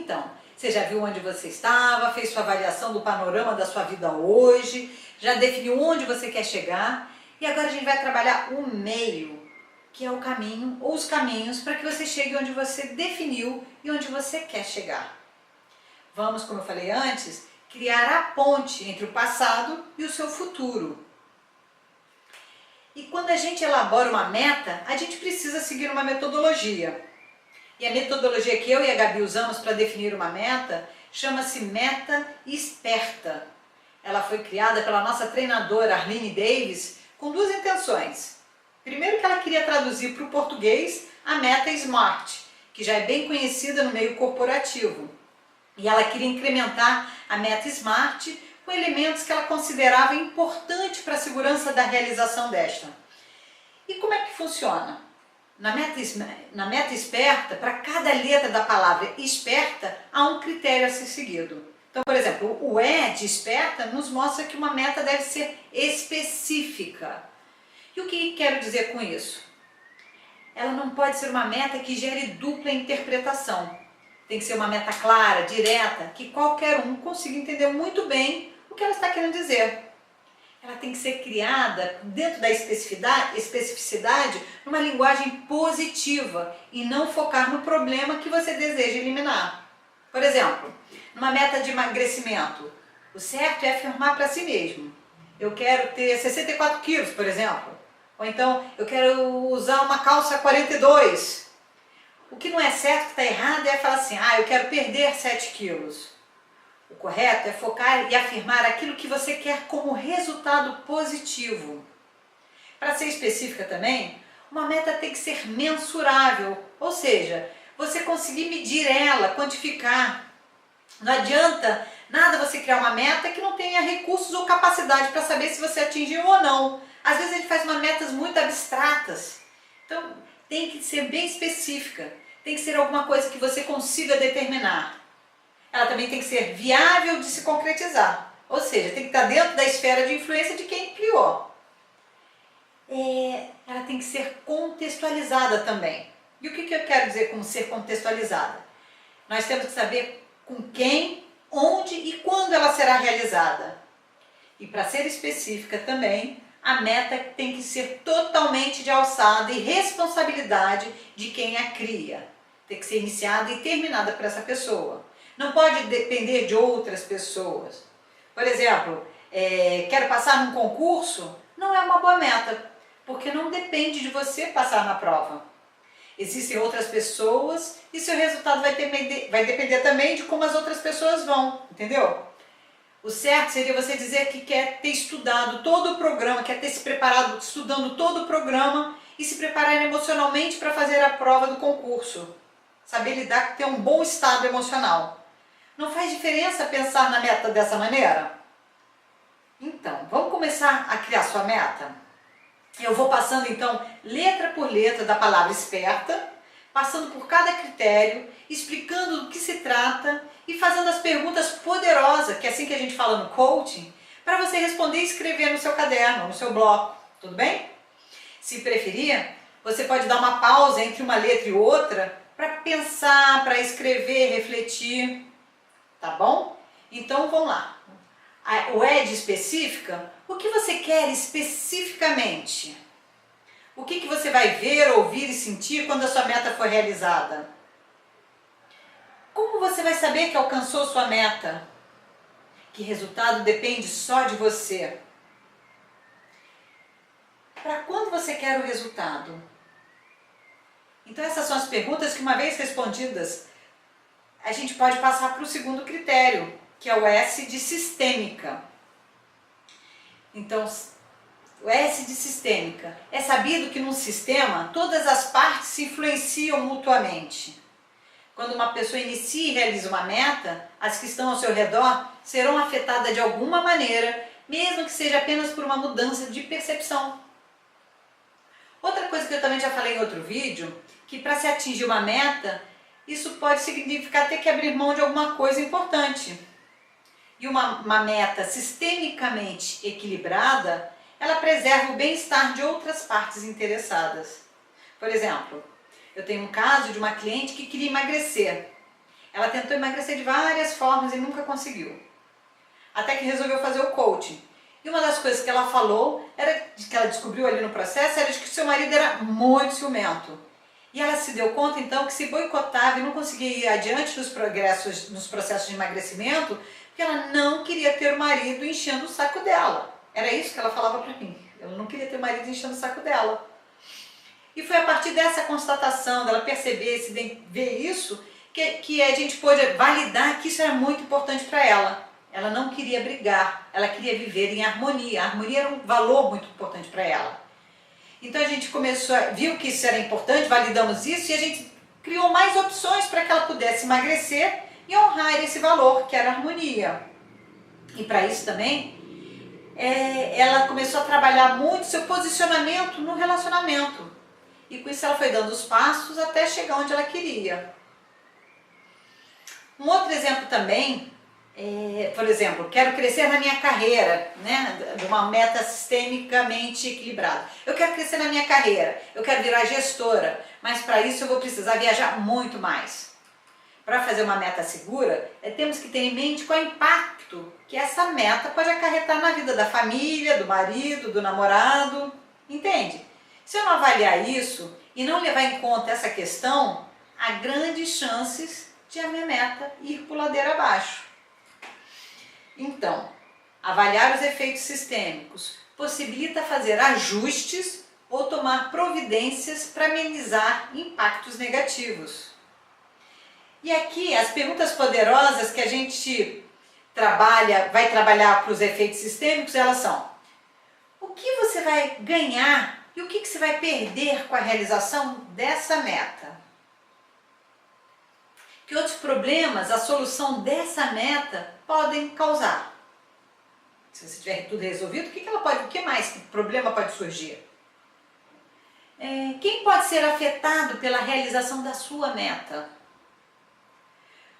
Então, você já viu onde você estava, fez sua avaliação do panorama da sua vida hoje, já definiu onde você quer chegar e agora a gente vai trabalhar o meio, que é o caminho ou os caminhos para que você chegue onde você definiu e onde você quer chegar. Vamos, como eu falei antes, criar a ponte entre o passado e o seu futuro. E quando a gente elabora uma meta, a gente precisa seguir uma metodologia. E a metodologia que eu e a Gabi usamos para definir uma meta chama-se Meta Esperta. Ela foi criada pela nossa treinadora Arlene Davis com duas intenções. Primeiro, que ela queria traduzir para o português a meta SMART, que já é bem conhecida no meio corporativo. E ela queria incrementar a meta SMART com elementos que ela considerava importantes para a segurança da realização desta. E como é que funciona? Na meta esperta, para cada letra da palavra esperta, há um critério a ser seguido. Então, por exemplo, o E de esperta nos mostra que uma meta deve ser específica. E o que quero dizer com isso? Ela não pode ser uma meta que gere dupla interpretação. Tem que ser uma meta clara, direta, que qualquer um consiga entender muito bem o que ela está querendo dizer. Ela tem que ser criada dentro da especificidade numa linguagem positiva e não focar no problema que você deseja eliminar. Por exemplo, numa meta de emagrecimento, o certo é afirmar para si mesmo: eu quero ter 64 quilos, por exemplo. Ou então, eu quero usar uma calça 42. O que não é certo, que está errado, é falar assim: eu quero perder 7 quilos. O correto é focar e afirmar aquilo que você quer como resultado positivo. Para ser específica também, uma meta tem que ser mensurável, ou seja, você conseguir medir ela, quantificar. Não adianta nada você criar uma meta que não tenha recursos ou capacidade para saber se você atingiu ou não. Às vezes a gente faz metas muito abstratas. Então tem que ser bem específica, tem que ser alguma coisa que você consiga determinar. Ela também tem que ser viável de se concretizar, ou seja, tem que estar dentro da esfera de influência de quem criou. Ela tem que ser contextualizada também. E o que eu quero dizer com ser contextualizada? Nós temos que saber com quem, onde e quando ela será realizada. E para ser específica também, a meta tem que ser totalmente de alçada e responsabilidade de quem a cria. Tem que ser iniciada e terminada por essa pessoa. Não pode depender de outras pessoas. Por exemplo, quero passar num concurso, não é uma boa meta, porque não depende de você passar na prova. Existem outras pessoas e seu resultado vai depender também de como as outras pessoas vão, entendeu? O certo seria você dizer que quer ter estudado todo o programa, quer ter se preparado estudando todo o programa e se preparar emocionalmente para fazer a prova do concurso. Saber lidar, ter um bom estado emocional. Não faz diferença pensar na meta dessa maneira? Então, vamos começar a criar sua meta? Eu vou passando então letra por letra da palavra esperta, passando por cada critério, explicando do que se trata e fazendo as perguntas poderosas, que é assim que a gente fala no coaching, para você responder e escrever no seu caderno, no seu bloco, tudo bem? Se preferir, você pode dar uma pausa entre uma letra e outra para pensar, para escrever, refletir, tá bom? Então vamos lá. O E de específica, o que você quer especificamente? O que você vai ver, ouvir e sentir quando a sua meta for realizada? Como você vai saber que alcançou sua meta? Que resultado depende só de você? Para quando você quer o resultado? Então essas são as perguntas que, uma vez respondidas, a gente pode passar para o segundo critério, que é o S de sistêmica. Então, o S de sistêmica. É sabido que num sistema, todas as partes se influenciam mutuamente. Quando uma pessoa inicia e realiza uma meta, as que estão ao seu redor serão afetadas de alguma maneira, mesmo que seja apenas por uma mudança de percepção. Outra coisa que eu também já falei em outro vídeo, que para se atingir uma meta, isso pode significar ter que abrir mão de alguma coisa importante. E uma meta sistemicamente equilibrada, ela preserva o bem-estar de outras partes interessadas. Por exemplo, eu tenho um caso de uma cliente que queria emagrecer. Ela tentou emagrecer de várias formas e nunca conseguiu. Até que resolveu fazer o coaching. E uma das coisas que ela falou, que ela descobriu ali no processo, era de que seu marido era muito ciumento. E ela se deu conta então que se boicotava e não conseguia ir adiante nos processos de emagrecimento, porque ela não queria ter o marido enchendo o saco dela. Era isso que ela falava para mim. Ela não queria ter o marido enchendo o saco dela. E foi a partir dessa constatação, dela perceber, ver isso, que a gente pôde validar que isso era muito importante para ela. Ela não queria brigar, ela queria viver em harmonia. A harmonia era um valor muito importante para ela. Então a gente viu que isso era importante, validamos isso e a gente criou mais opções para que ela pudesse emagrecer e honrar esse valor, que era a harmonia. E para isso também, ela começou a trabalhar muito seu posicionamento no relacionamento. E com isso ela foi dando os passos até chegar onde ela queria. Um outro exemplo também, por exemplo, quero crescer na minha carreira, né, de uma meta sistemicamente equilibrada. Eu quero crescer na minha carreira, eu quero virar gestora, mas para isso eu vou precisar viajar muito mais. Para fazer uma meta segura, temos que ter em mente qual é o impacto que essa meta pode acarretar na vida da família, do marido, do namorado, entende? Se eu não avaliar isso e não levar em conta essa questão, há grandes chances de a minha meta ir por ladeira abaixo. Então, avaliar os efeitos sistêmicos possibilita fazer ajustes ou tomar providências para amenizar impactos negativos. E aqui as perguntas poderosas que a gente vai trabalhar para os efeitos sistêmicos, elas são: o que você vai ganhar e o que você vai perder com a realização dessa meta? Que outros problemas a solução dessa meta podem causar? Se você tiver tudo resolvido, o que mais problema pode surgir? Quem pode ser afetado pela realização da sua meta?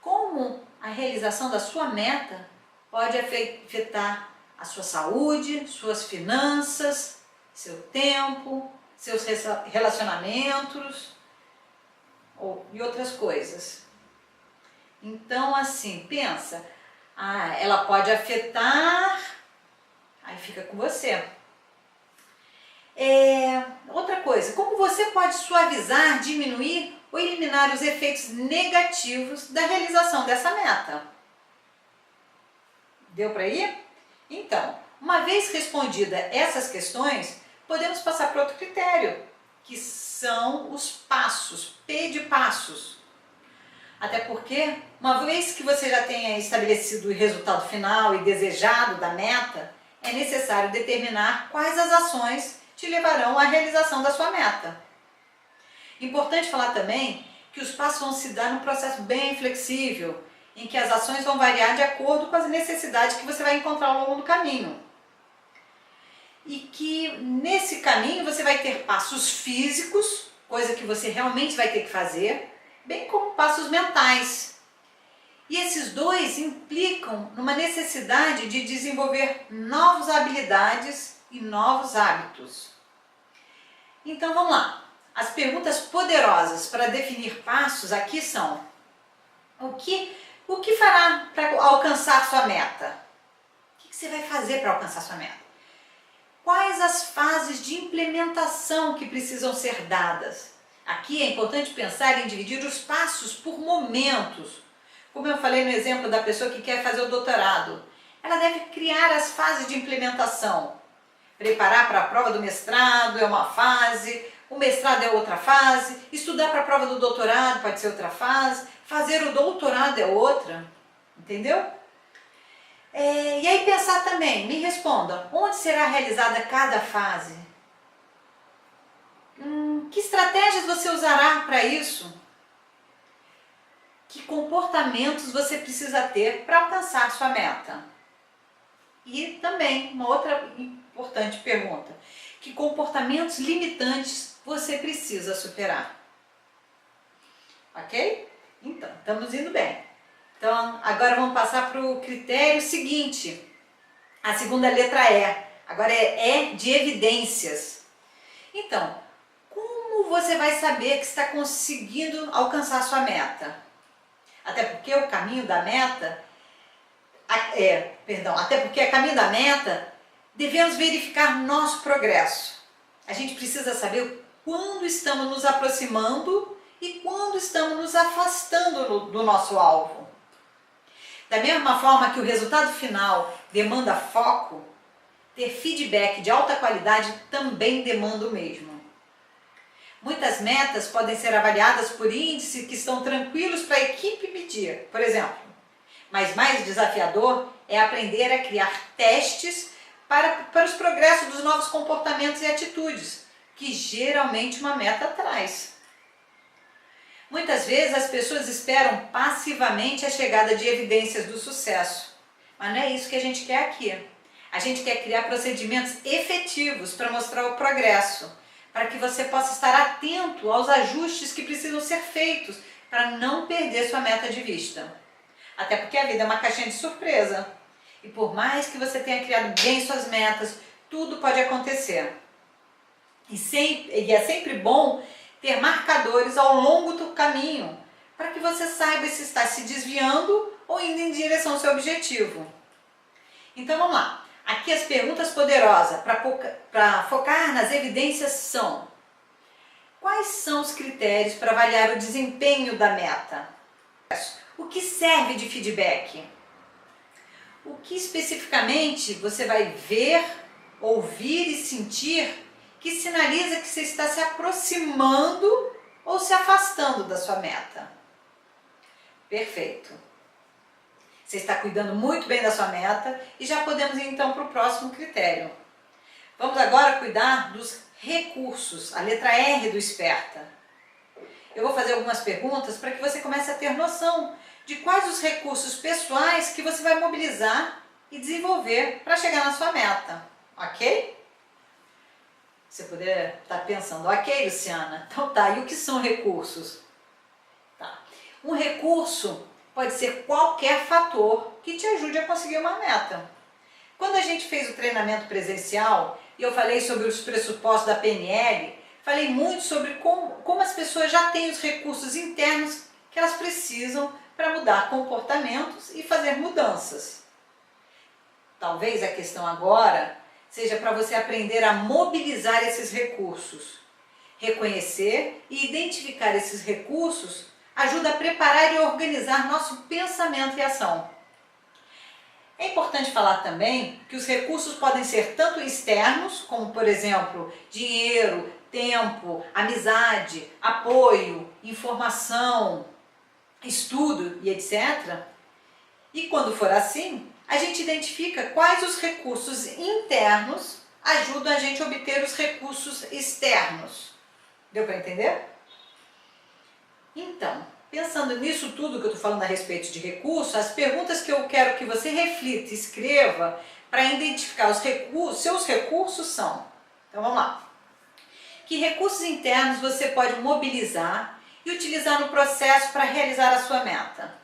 Como a realização da sua meta pode afetar a sua saúde, suas finanças, seu tempo, seus relacionamentos e outras coisas. Então, assim, pensa, ela pode afetar, aí fica com você. Outra coisa, como você pode suavizar, diminuir ou eliminar os efeitos negativos da realização dessa meta? Deu para ir? Então, uma vez respondida essas questões, podemos passar para outro critério, que são os passos, P de passos. Até porque, uma vez que você já tenha estabelecido o resultado final e desejado da meta, é necessário determinar quais as ações te levarão à realização da sua meta. Importante falar também que os passos vão se dar num processo bem flexível, em que as ações vão variar de acordo com as necessidades que você vai encontrar ao longo do caminho. E que nesse caminho você vai ter passos físicos, coisa que você realmente vai ter que fazer, bem como passos mentais. E esses dois implicam numa necessidade de desenvolver novas habilidades e novos hábitos. Então vamos lá. As perguntas poderosas para definir passos aqui são: o que fará para alcançar sua meta? O que você vai fazer para alcançar sua meta? Quais as fases de implementação que precisam ser dadas? Aqui é importante pensar em dividir os passos por momentos. Como eu falei no exemplo da pessoa que quer fazer o doutorado, ela deve criar as fases de implementação. Preparar para a prova do mestrado é uma fase, o mestrado é outra fase, estudar para a prova do doutorado pode ser outra fase, fazer o doutorado é outra, entendeu? E aí pensar também, me responda, onde será realizada cada fase? Que estratégias você usará para isso? Que comportamentos você precisa ter para alcançar sua meta? E também, uma outra importante pergunta, que comportamentos limitantes você precisa superar? Ok? Então, estamos indo bem. Então, agora vamos passar para o critério seguinte. A segunda letra E. Agora é E de evidências. Então, como você vai saber que está conseguindo alcançar sua meta? Até porque o caminho da meta, até porque a caminho da meta, devemos verificar nosso progresso. A gente precisa saber quando estamos nos aproximando e quando estamos nos afastando do nosso alvo. Da mesma forma que o resultado final demanda foco, ter feedback de alta qualidade também demanda o mesmo. Muitas metas podem ser avaliadas por índices que estão tranquilos para a equipe medir, por exemplo. Mas mais desafiador é aprender a criar testes para os progressos dos novos comportamentos e atitudes, que geralmente uma meta traz. Muitas vezes as pessoas esperam passivamente a chegada de evidências do sucesso, mas não é isso que a gente quer aqui. A gente quer criar procedimentos efetivos para mostrar o progresso, para que você possa estar atento aos ajustes que precisam ser feitos para não perder sua meta de vista. Até porque a vida é uma caixinha de surpresa. E por mais que você tenha criado bem suas metas, tudo pode acontecer. E é sempre bom ter marcadores ao longo do caminho, para que você saiba se está se desviando ou indo em direção ao seu objetivo. Então vamos lá. Aqui as perguntas poderosas para focar nas evidências são: quais são os critérios para avaliar o desempenho da meta? O que serve de feedback? O que especificamente você vai ver, ouvir e sentir que sinaliza que você está se aproximando ou se afastando da sua meta? Perfeito. Você está cuidando muito bem da sua meta e já podemos ir então para o próximo critério. Vamos agora cuidar dos recursos, a letra R do Esperta. Eu vou fazer algumas perguntas para que você comece a ter noção de quais os recursos pessoais que você vai mobilizar e desenvolver para chegar na sua meta, ok? Se você puder estar pensando, ok, Luciana, então tá, e o que são recursos? Tá. Um recurso pode ser qualquer fator que te ajude a conseguir uma meta. Quando a gente fez o treinamento presencial e eu falei sobre os pressupostos da PNL, falei muito sobre como as pessoas já têm os recursos internos que elas precisam para mudar comportamentos e fazer mudanças. Talvez a questão agora seja para você aprender a mobilizar esses recursos. Reconhecer e identificar esses recursos ajuda a preparar e organizar nosso pensamento e ação. É importante falar também que os recursos podem ser tanto externos, como por exemplo, dinheiro, tempo, amizade, apoio, informação, estudo e etc. E quando for assim, a gente identifica quais os recursos internos ajudam a gente a obter os recursos externos. Deu para entender? Então, pensando nisso tudo que eu estou falando a respeito de recursos, as perguntas que eu quero que você reflita e escreva para identificar seus recursos são: então vamos lá. Que recursos internos você pode mobilizar e utilizar no processo para realizar a sua meta?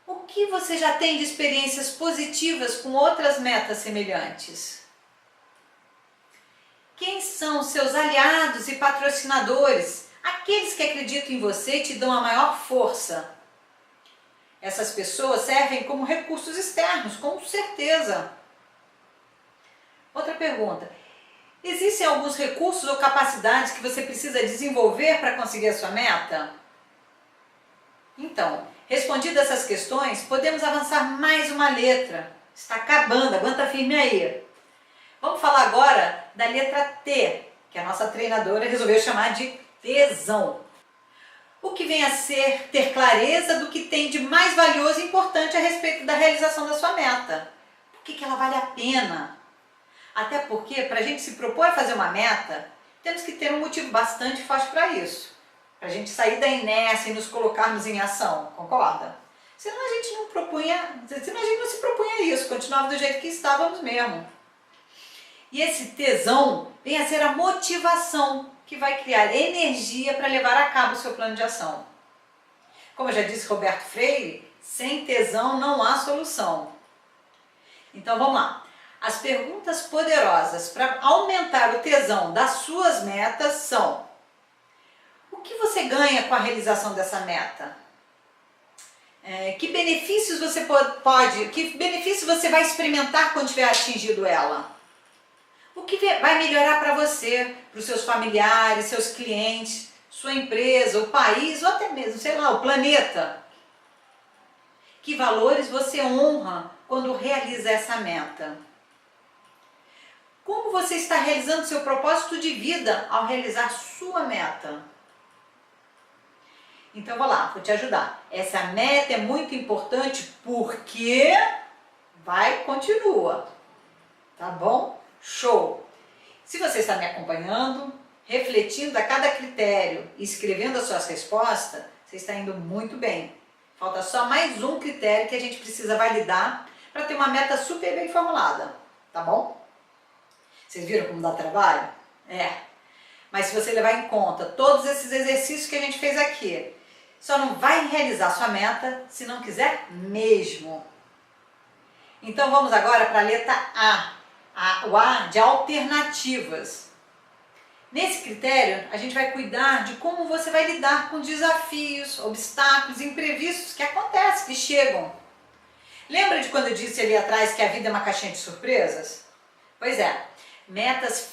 O que você já tem de experiências positivas com outras metas semelhantes? Quem são seus aliados e patrocinadores? Aqueles que acreditam em você e te dão a maior força. Essas pessoas servem como recursos externos, com certeza. Outra pergunta. Existem alguns recursos ou capacidades que você precisa desenvolver para conseguir a sua meta? Então, respondidas essas questões, podemos avançar mais uma letra. Está acabando, aguenta firme aí. Vamos falar agora da letra T, que a nossa treinadora resolveu chamar de tesão. O que vem a ser ter clareza do que tem de mais valioso e importante a respeito da realização da sua meta. Por que ela vale a pena? Até porque, para a gente se propor a fazer uma meta, temos que ter um motivo bastante forte para isso. Para a gente sair da inércia e nos colocarmos em ação, concorda? Senão a gente não se propunha a isso, continuava do jeito que estávamos mesmo. E esse tesão vem a ser a motivação que vai criar energia para levar a cabo o seu plano de ação. Como já disse Roberto Freire, sem tesão não há solução. Então vamos lá. As perguntas poderosas para aumentar o tesão das suas metas são: o que você ganha com a realização dessa meta? Que benefícios você que benefícios você vai experimentar quando tiver atingido ela? O que vai melhorar para você, para os seus familiares, seus clientes, sua empresa, o país ou até mesmo, sei lá, o planeta? Que valores você honra quando realiza essa meta? Como você está realizando seu propósito de vida ao realizar sua meta? Então, vou lá, vou te ajudar. Essa meta é muito importante porque continua. Tá bom? Show! Se você está me acompanhando, refletindo a cada critério e escrevendo as suas respostas, você está indo muito bem. Falta só mais um critério que a gente precisa validar para ter uma meta super bem formulada. Tá bom? Vocês viram como dá trabalho? Mas se você levar em conta todos esses exercícios que a gente fez aqui, só não vai realizar sua meta se não quiser mesmo. Então vamos agora para a letra A. O A de alternativas. Nesse critério, a gente vai cuidar de como você vai lidar com desafios, obstáculos, imprevistos que acontecem, que chegam. Lembra de quando eu disse ali atrás que a vida é uma caixinha de surpresas? Pois é, metas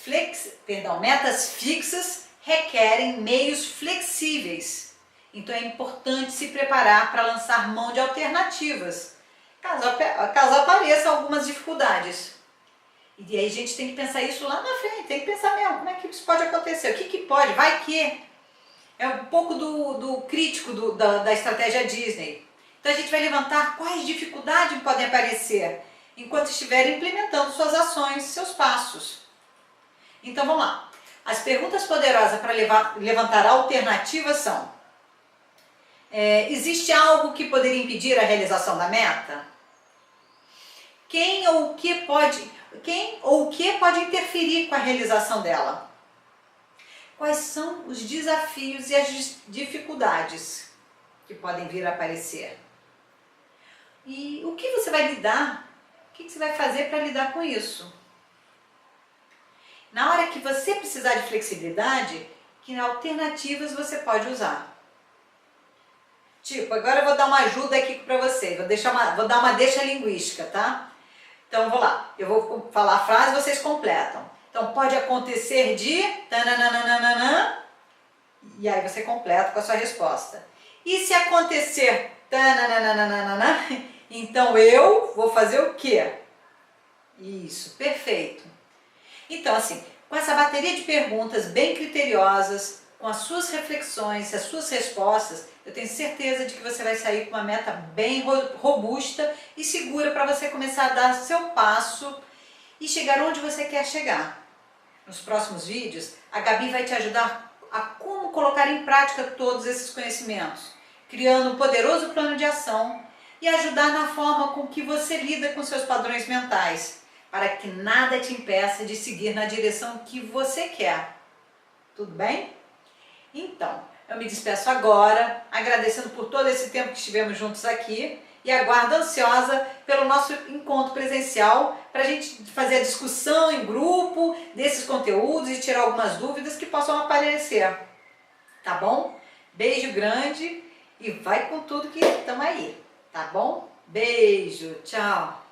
fixas requerem meios flexíveis. Então é importante se preparar para lançar mão de alternativas, caso apareçam algumas dificuldades. E aí a gente tem que pensar isso lá na frente, tem que pensar mesmo, como é que isso pode acontecer, o que pode, vai que. É um pouco do crítico da estratégia Disney. Então a gente vai levantar quais dificuldades podem aparecer enquanto estiver implementando suas ações, seus passos. Então vamos lá. As perguntas poderosas para levantar alternativas são: existe algo que poderia impedir a realização da meta? Quem ou o que pode interferir com a realização dela? Quais são os desafios e as dificuldades que podem vir a aparecer? E o que você vai lidar? O que você vai fazer para lidar com isso? Na hora que você precisar de flexibilidade, que alternativas você pode usar? Tipo, agora eu vou dar uma ajuda aqui para você, vou dar uma deixa linguística, tá? Então, vou lá, eu vou falar a frase e vocês completam. Então, pode acontecer de... tananana, e aí você completa com a sua resposta. E se acontecer... tananana, então eu vou fazer o quê? Isso, perfeito. Então, assim, com essa bateria de perguntas bem criteriosas, com as suas reflexões, as suas respostas, eu tenho certeza de que você vai sair com uma meta bem robusta e segura para você começar a dar seu passo e chegar onde você quer chegar. Nos próximos vídeos, a Gabi vai te ajudar a como colocar em prática todos esses conhecimentos, criando um poderoso plano de ação e ajudar na forma com que você lida com seus padrões mentais, para que nada te impeça de seguir na direção que você quer. Tudo bem? Então, eu me despeço agora, agradecendo por todo esse tempo que estivemos juntos aqui e aguardo ansiosa pelo nosso encontro presencial para a gente fazer a discussão em grupo desses conteúdos e tirar algumas dúvidas que possam aparecer. Tá bom? Beijo grande e vai com tudo que estamos aí. Tá bom? Beijo, tchau!